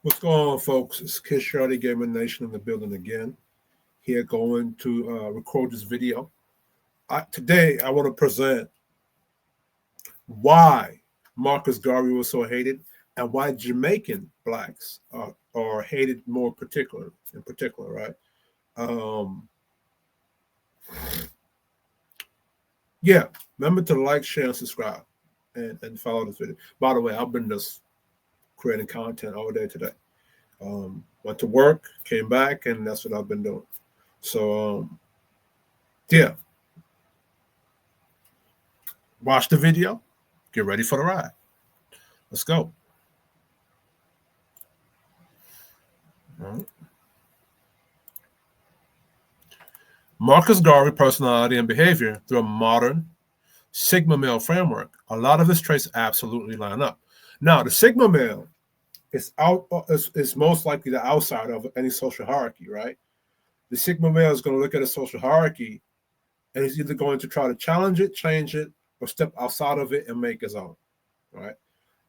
What's going on, folks? It's Kid Shorty Gaming Nation in the building again. Here going to record this video. Today, I want to present why Marcus Garvey was so hated and why Jamaican blacks are hated more in particular, right? Yeah, remember to like, share, and subscribe and follow this video. By the way, I've been just creating content all day today. Went to work, came back, and that's what I've been doing. So, yeah. Watch the video. Get ready for the ride. Let's go. All right. Marcus Garvey personality and behavior through a modern Sigma male framework. A lot of his traits absolutely line up. Now, the Sigma male is most likely the outsider of any social hierarchy, right? The Sigma male is going to look at a social hierarchy and he's either going to try to challenge it, change it, or step outside of it and make his own, right?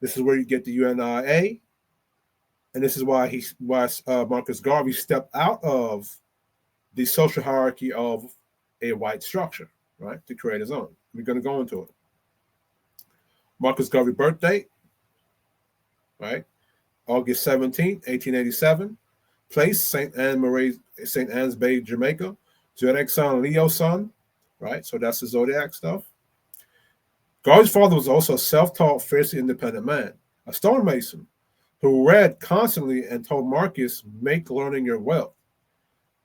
This is where you get the UNIA, and this is why Marcus Garvey stepped out of the social hierarchy of a white structure, right, to create his own. We're going to go into it. Marcus Garvey birth date, right? August 17th, 1887. Place, St. Anne's Bay, Jamaica. Zodiac sign, Leo sun, right? So that's the zodiac stuff. Garvey's father was also a self-taught, fiercely independent man, a stonemason who read constantly and told Marcus, make learning your wealth.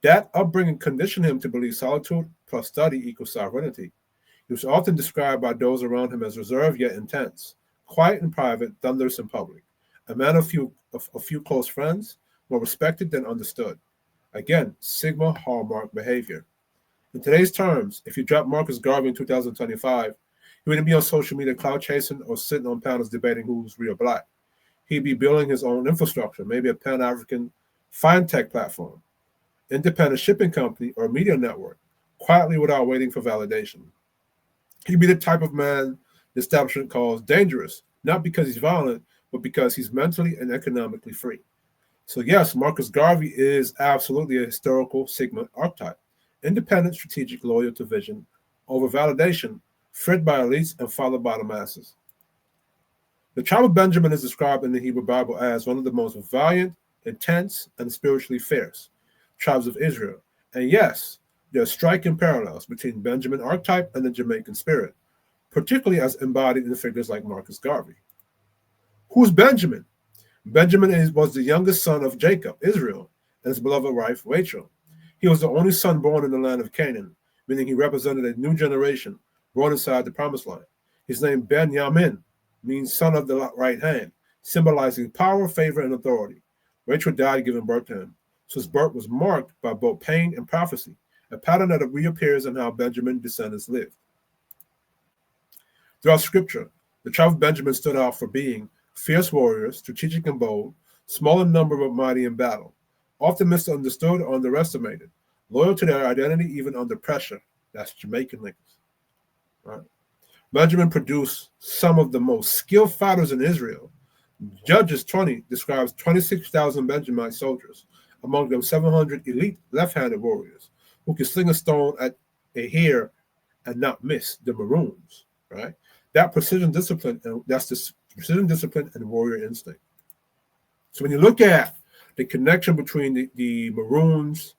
That upbringing conditioned him to believe solitude plus study equals sovereignty. He was often described by those around him as reserved yet intense, quiet in private, thunderous in public, a man of few close friends, more respected than understood. Again, Sigma hallmark behavior. In today's terms, if you drop Marcus Garvey in 2025, he wouldn't be on social media cloud chasing or sitting on panels debating who's real black. He'd be building his own infrastructure, maybe a Pan-African fintech platform, independent shipping company, or media network, quietly without waiting for validation. He'd be the type of man the establishment calls dangerous, not because he's violent, but because he's mentally and economically free. So yes, Marcus Garvey is absolutely a historical Sigma archetype. Independent, strategic, loyal to vision, over validation, fed by elites and followed by the masses. The tribe of Benjamin is described in the Hebrew Bible as one of the most valiant, intense, and spiritually fierce tribes of Israel. And yes, there are striking parallels between Benjamin archetype and the Jamaican spirit, particularly as embodied in figures like Marcus Garvey. Who's Benjamin? Benjamin was the youngest son of Jacob, Israel, and his beloved wife, Rachel. He was the only son born in the land of Canaan, meaning he represented a new generation born inside the promised land. His name, Benjamin, means son of the right hand, symbolizing power, favor, and authority. Rachel died giving birth to him, so his birth was marked by both pain and prophecy, a pattern that reappears in how Benjamin's descendants lived. Throughout scripture, the tribe of Benjamin stood out for being fierce warriors, strategic and bold, small in number but mighty in battle, often misunderstood or underestimated, loyal to their identity even under pressure. That's Jamaican niggas. Right? Benjamin produced some of the most skilled fighters in Israel. Judges 20 describes 26,000 Benjamite soldiers, among them 700 elite left-handed warriors who could sling a stone at a hair and not miss, the Maroons. Right? That's precision discipline and warrior instinct. So when you look at the connection between the Maroons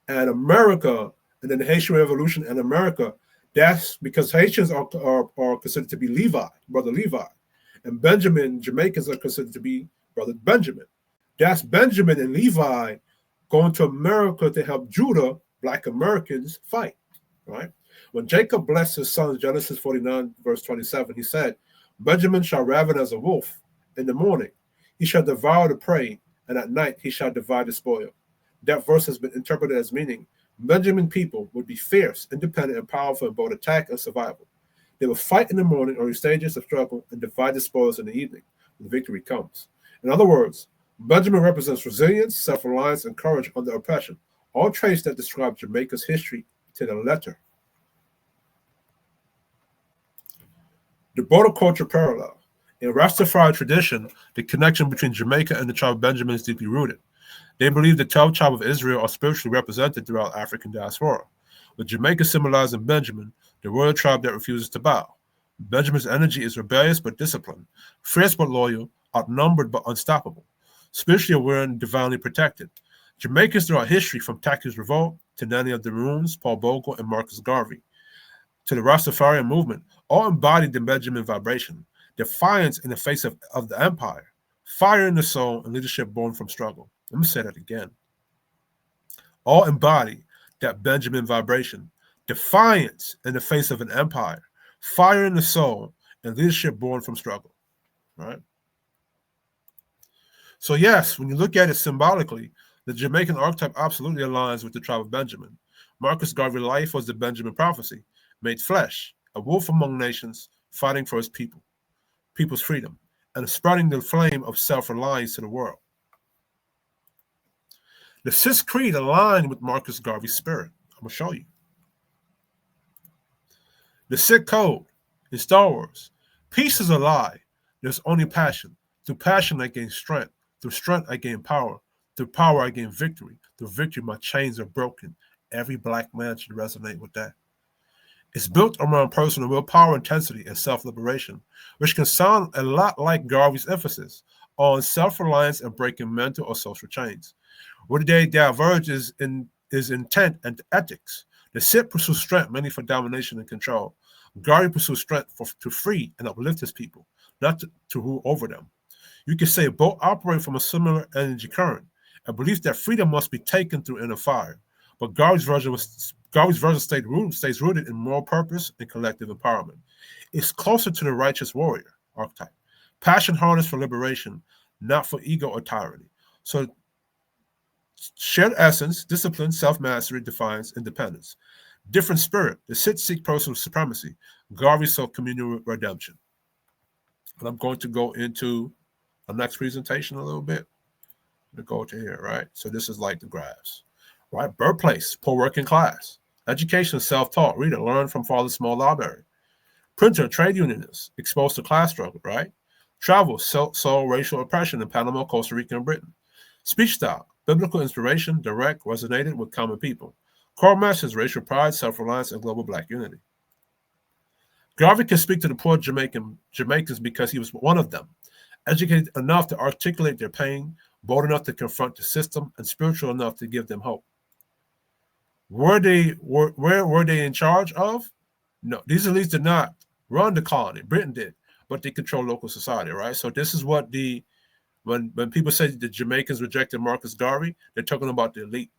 and America, and then the Haitian Revolution and America, that's because Haitians are considered to be brother Levi, and Jamaicans are considered to be brother Benjamin. That's Benjamin and Levi going to America to help Judah, black Americans, fight, right? When Jacob blessed his sons, Genesis 49, verse 27, he said, Benjamin shall raven as a wolf in the morning. He shall devour the prey, and at night he shall divide the spoil. That verse has been interpreted as meaning Benjamin people would be fierce, independent, and powerful in both attack and survival. They will fight in the morning or in stages of struggle and divide the spoils in the evening when victory comes. In other words, Benjamin represents resilience, self-reliance, and courage under oppression, all traits that describe Jamaica's history to the letter. The border culture parallel. In Rastafari tradition, the connection between Jamaica and the tribe of Benjamin is deeply rooted. They believe the 12 tribes of Israel are spiritually represented throughout African diaspora, with Jamaica symbolizing Benjamin, the royal tribe that refuses to bow. Benjamin's energy is rebellious but disciplined, fierce but loyal, outnumbered but unstoppable, spiritually aware and divinely protected. Jamaicans throughout history, from Taki's revolt to Nanny of the Maroons, Paul Bogle, and Marcus Garvey, to the Rastafarian movement, all embodied the Benjamin vibration, defiance in the face of the empire, fire in the soul, and leadership born from struggle. Let me say that again. All embody that Benjamin vibration, defiance in the face of an empire, fire in the soul, and leadership born from struggle, right? So yes, when you look at it symbolically, the Jamaican archetype absolutely aligns with the tribe of Benjamin. Marcus Garvey's life was the Benjamin prophecy, made flesh, a wolf among nations, fighting for his people's freedom, and spreading the flame of self-reliance to the world. The Sith Creed aligned with Marcus Garvey's spirit. I'm going to show you. The Sith Code in Star Wars. Peace is a lie. There's only passion. Through passion, I gain strength. Through strength, I gain power. Through power, I gain victory. Through victory, my chains are broken. Every black man should resonate with that. It's built around personal willpower, intensity, and self-liberation, which can sound a lot like Garvey's emphasis on self-reliance and breaking mental or social chains. Where they diverge is intent and ethics. The Sith pursue strength mainly for domination and control. Garvey pursues strength to free and uplift his people, not to rule over them. You can say both operate from a similar energy current, a belief that freedom must be taken through inner fire. But Garvey's version stays rooted in moral purpose and collective empowerment. It's closer to the righteous warrior archetype. Passion harnessed for liberation, not for ego or tyranny. So shared essence, discipline, self-mastery, defiance, independence. Different spirit. The Sith seek personal supremacy. Garvey sought communal redemption. And I'm going to go into our next presentation a little bit. I'm going to go to here, right? So this is like the graphs, right? Birthplace, poor working class. Education, self-taught. Reader, learn from father's small library. Printer, trade unionist, exposed to class struggle, right? Travel, saw racial oppression in Panama, Costa Rica, and Britain. Speech style, biblical inspiration, direct, resonated with common people. Core message, racial pride, self-reliance, and global black unity. Garvey can speak to the poor Jamaicans because he was one of them, educated enough to articulate their pain, bold enough to confront the system, and spiritual enough to give them hope. Where were they in charge of? No, these elites did not run the colony. Britain did, but they control local society, right? So this is what when people say the Jamaicans rejected Marcus Garvey, they're talking about the elite.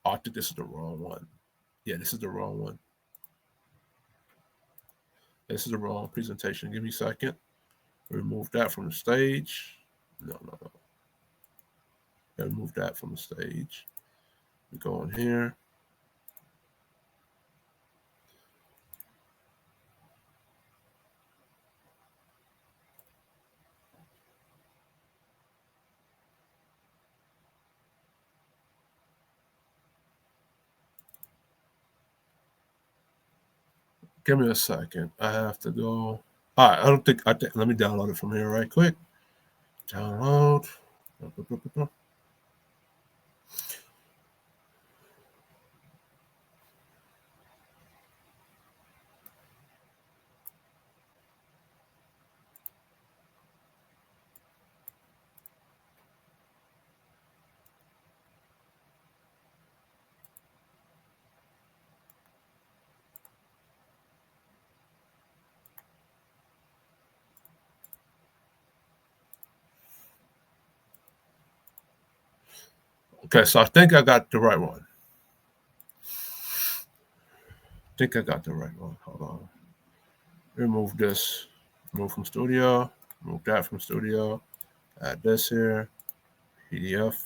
Oh, I think this is the wrong one. Yeah, this is the wrong one. This is the wrong presentation. Give me a second. Remove that from the stage. No. Remove that from the stage. We go in here. Give me a second. I have to go. All right, I think, let me download it from here right quick. Download. Okay, so I think I got the right one. Hold on. Remove this. Remove from studio. Remove that from studio. Add this here. PDF.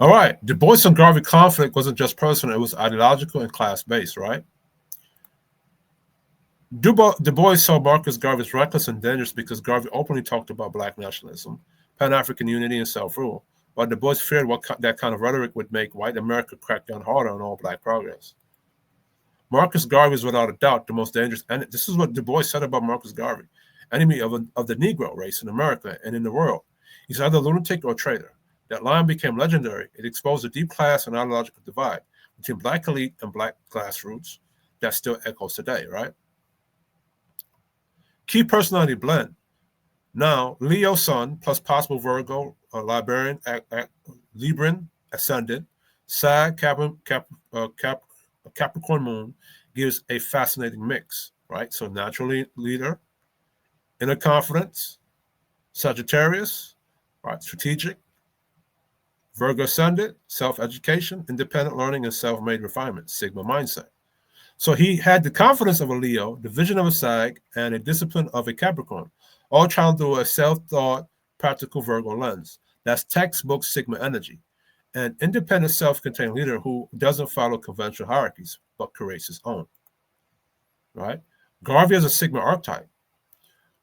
All right. Du Bois and Garvey conflict wasn't just personal, it was ideological and class-based, right? Du Bois saw Marcus Garvey as reckless and dangerous because Garvey openly talked about Black nationalism, Pan-African unity, and self-rule, while Du Bois feared that kind of rhetoric would make white America crack down harder on all Black progress. Marcus Garvey is without a doubt the most dangerous, and this is what Du Bois said about Marcus Garvey, enemy of the Negro race in America and in the world. He's either a lunatic or a traitor. That line became legendary. It exposed a deep class and ideological divide between Black elite and Black grassroots that still echoes today, right? Key personality blend. Now, Leo Sun plus possible Virgo, Libran ascendant, Sag, Capricorn moon gives a fascinating mix, right? So naturally leader, inner confidence, Sagittarius, right? Strategic, Virgo ascendant, self-education, independent learning, and self-made refinement, Sigma mindset. So he had the confidence of a Leo, the vision of a Sag, and a discipline of a Capricorn, all channeled through a self-thought, practical Virgo lens. That's textbook Sigma energy. An independent, self-contained leader who doesn't follow conventional hierarchies, but creates his own, right? Garvey is a Sigma archetype.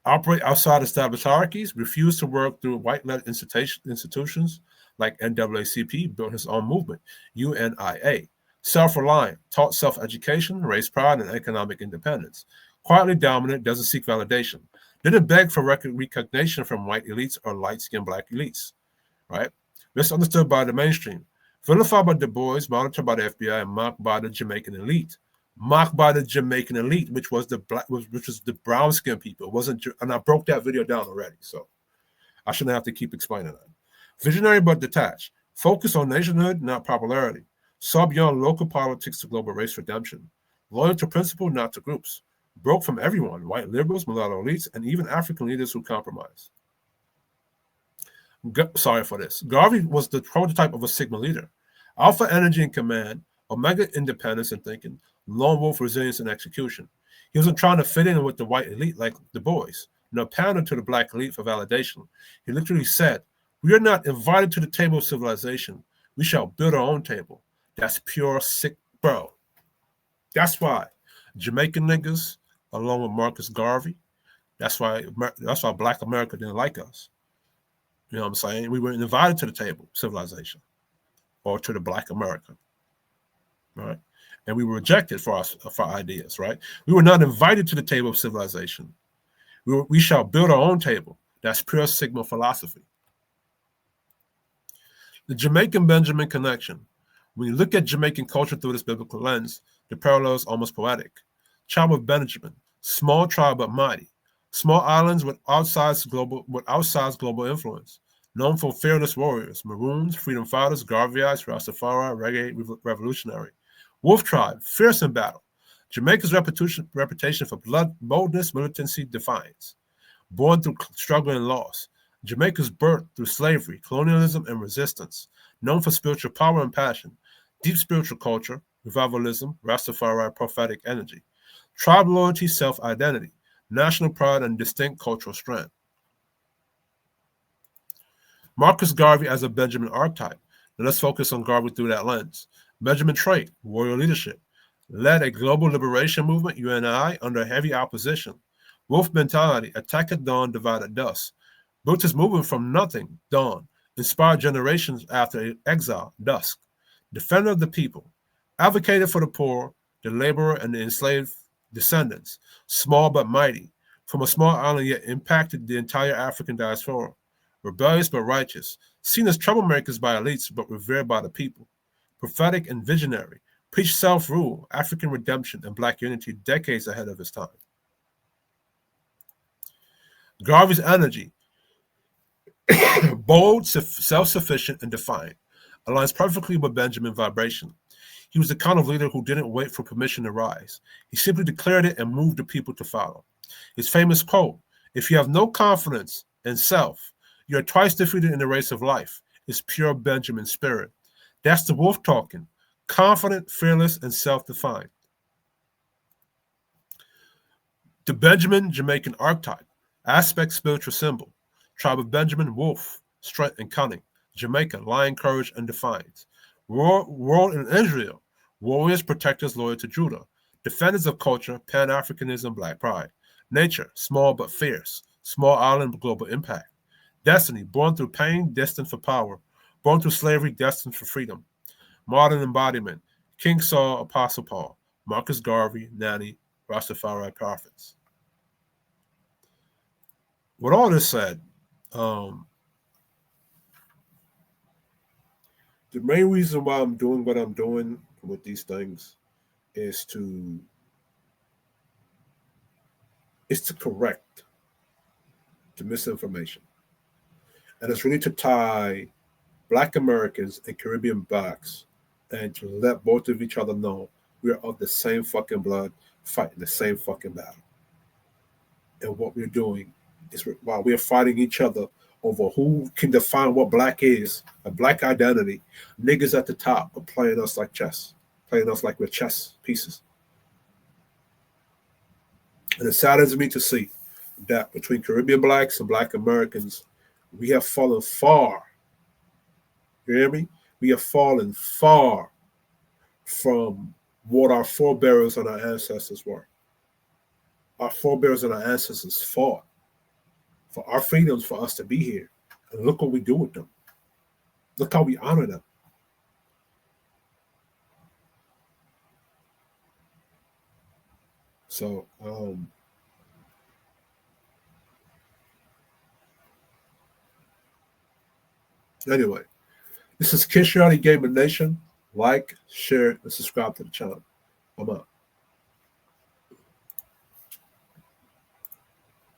Operate outside established hierarchies, refuse to work through white-led institutions like NAACP, built his own movement, UNIA. Self-reliant, taught self-education, race pride, and economic independence. Quietly dominant, doesn't seek validation. Didn't beg for recognition from white elites or light-skinned Black elites, right? Misunderstood by the mainstream. Vilified by Du Bois, monitored by the FBI, and mocked by the Jamaican elite. Mocked by the Jamaican elite, which was the brown-skinned people. It wasn't, and I broke that video down already, so I shouldn't have to keep explaining that. Visionary but detached. Focus on nationhood, not popularity. Saw beyond local politics to global race redemption. Loyal to principle, not to groups. Broke from everyone, white liberals, mulatto elites, and even African leaders who compromise. Sorry for this. Garvey was the prototype of a Sigma leader. Alpha energy and command, Omega independence and thinking, lone wolf resilience and execution. He wasn't trying to fit in with the white elite like Du Bois, nor pander to the Black elite for validation. He literally said, "We are not invited to the table of civilization. We shall build our own table." That's pure sick, bro. That's why Jamaican niggas, along with Marcus Garvey, that's why Black America didn't like us. You know what I'm saying? We weren't invited to the table, civilization, or to the Black America, right? And we were rejected for our ideas, right? We were not invited to the table of civilization. We shall build our own table. That's pure Sigma philosophy. The Jamaican Benjamin connection. When you look at Jamaican culture through this biblical lens, the parallel is almost poetic. Tribe of Benjamin, small tribe but mighty. Small islands with outsized global influence. Known for fearless warriors, Maroons, freedom fighters, Garveyites, Rastafari, reggae revolutionary. Wolf tribe, fierce in battle. Jamaica's reputation for blood, boldness, militancy, defiance. Born through struggle and loss. Jamaica's birth through slavery, colonialism, and resistance. Known for spiritual power and passion. Deep spiritual culture, revivalism, Rastafari, prophetic energy. Tribe loyalty, self-identity. National pride and distinct cultural strength. Marcus Garvey as a Benjamin archetype. Now let's focus on Garvey through that lens. Benjamin trait, warrior leadership. Led a global liberation movement, UNI, under heavy opposition. Wolf mentality, attack at dawn, divide at dusk. Built his movement from nothing, dawn. Inspired generations after exile, dusk. Defender of the people. Advocated for the poor, the laborer, and the enslaved descendants. Small but mighty. From a small island yet impacted the entire African diaspora. Rebellious but righteous, seen as troublemakers by elites but revered by the people. Prophetic and visionary, preached self-rule, African redemption, and Black unity decades ahead of his time. Garvey's energy, bold, self-sufficient, and defiant, aligns perfectly with Benjamin's vibration. He was the kind of leader who didn't wait for permission to rise. He simply declared it and moved the people to follow. His famous quote, "If you have no confidence in self, you are twice defeated in the race of life," is pure Benjamin spirit. That's the wolf talking, confident, fearless, and self-defined. The Benjamin Jamaican archetype, aspect spiritual symbol, tribe of Benjamin, wolf, strength and cunning, Jamaica, lion courage and defiance. World in Israel, warriors, protectors, loyal to Judah. Defenders of culture, Pan-Africanism, Black pride. Nature, small but fierce. Small island, global impact. Destiny, born through pain, destined for power. Born through slavery, destined for freedom. Modern embodiment, King Saul, Apostle Paul. Marcus Garvey, Nani, Rastafari prophets. With all this said, the main reason why I'm doing what I'm doing with these things is to correct the misinformation. And it's really to tie Black Americans and Caribbean Blacks and to let both of each other know we're of the same fucking blood, fighting the same fucking battle. And what we're doing is while we're fighting each other over who can define what Black is, a Black identity, niggas at the top are playing us like chess, playing us like we're chess pieces. And it saddens me to see that between Caribbean Blacks and Black Americans, we have fallen far. You hear me? We have fallen far from what our forebears and our ancestors were. Our forebears and our ancestors fought for our freedoms, for us to be here. And look what we do with them. Look how we honor them. So, anyway, this is Kishari Gaming Nation. Like, share, and subscribe to the channel. I'm out.